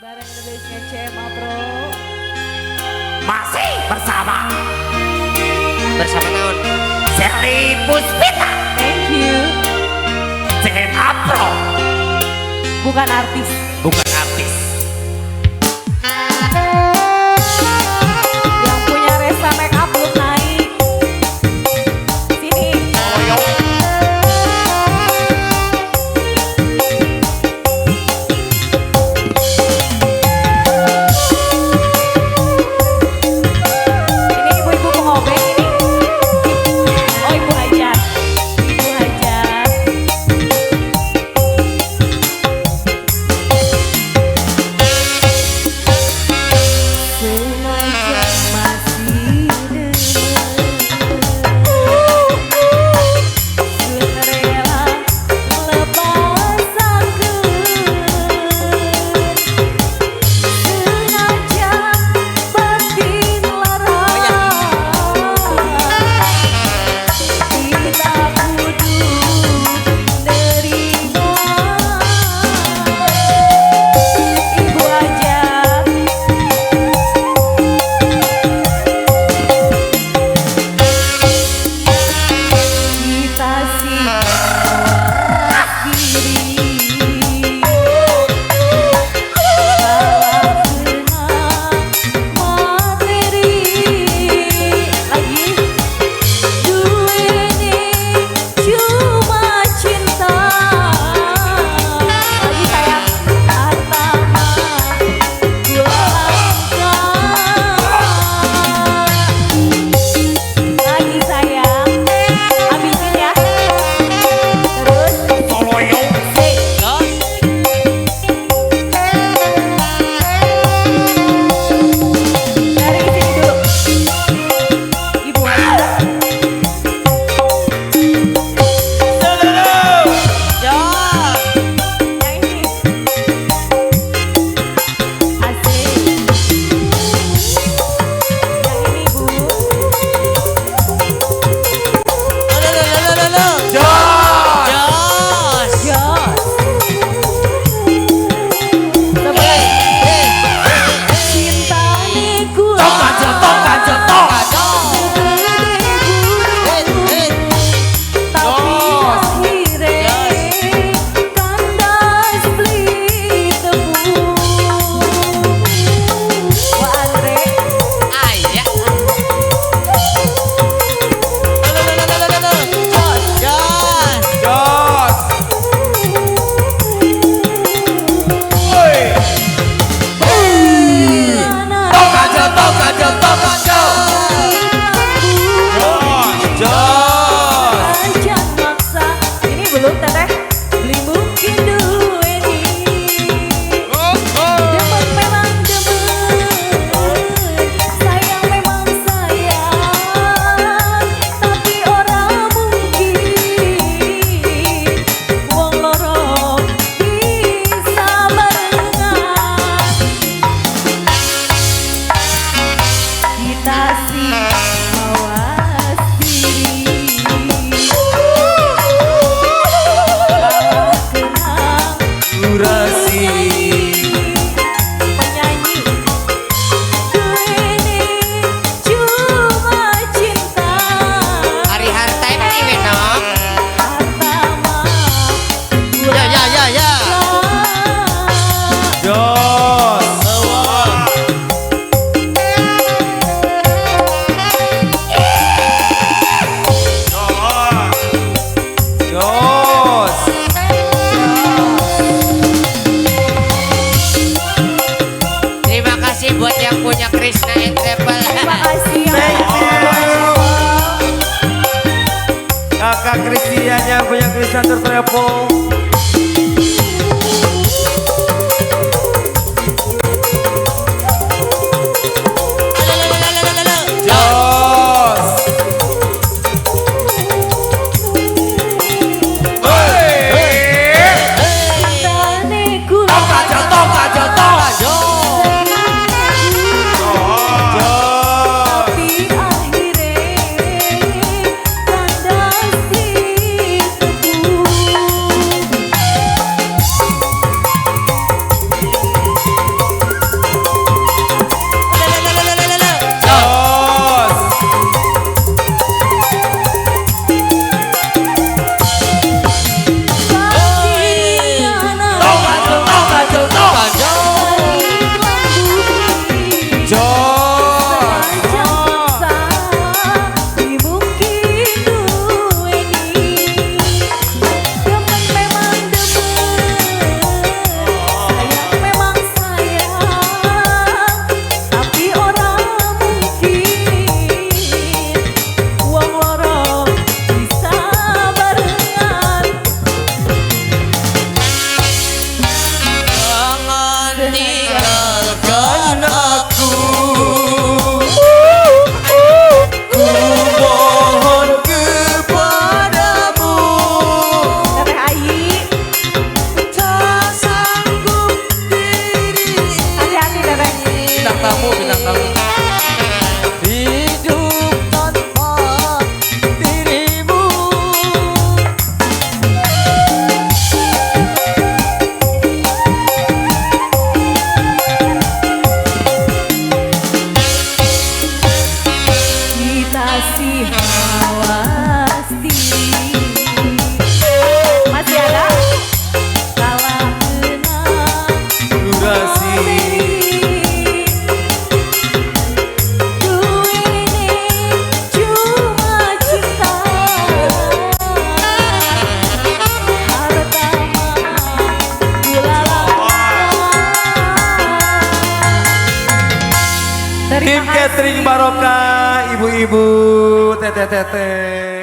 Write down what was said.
Bareng Indonesia CMA Pro. Masih bersama naon? Sherly Puspita. Thank you. CMA Pro. Bukan artis. Bukan artis. Yang punya Resa Make Up belum naik. Sini. Oyo. Ini ibu-ibu pengobeng ini. Oh, Ibu Hajar. Ibu Hajar. Sengaja masih rela lepas aku. Sengaja batin lara. Kita kudu nerima. Ibu Hajar. Kita sih mawas diri. Salah kena materi. Lagi duweni cuma cinta. Lagi sayang harta mah gua angkat. Lagi sayang, habisin ya. Terus, Oyo. sik. Dari sini dulu. Ibu Hajar. Yang ini. Asik. Yang ini, Bu. Jos. Jos. Sebelah. Cintane kula. Tok aja, tok aja, tok. Tapi akhirnya kandas beli tebu. Wah, Andre. Jos. Woi. Tok aja, tok aja, tok aja. Jos. Jangan maksa. Ini belum teteh. Beli mungkin duweni. Demen memang demen. Sayang memang sayang. Tapi orang mungkin wong loro bisa barengan. Kita sih mawas diri. Salah kenang Durasi. penyanyi duweni cuma cinta. Hari harta ini Winong. Harta mah gua Ya. Jos. Jos. Terima kasih buat yang punya Krishna and Travel. Terima kasih ya. Thank you. Kakak Christian yang punya Christian Travel. Jos. Cintane kula. Tok aja, tok aja, tok. Jos. Tapi akhirnya kandas di tebu. Tim Terima catering kasih. Barokah, ibu-ibu, teteh-teteh.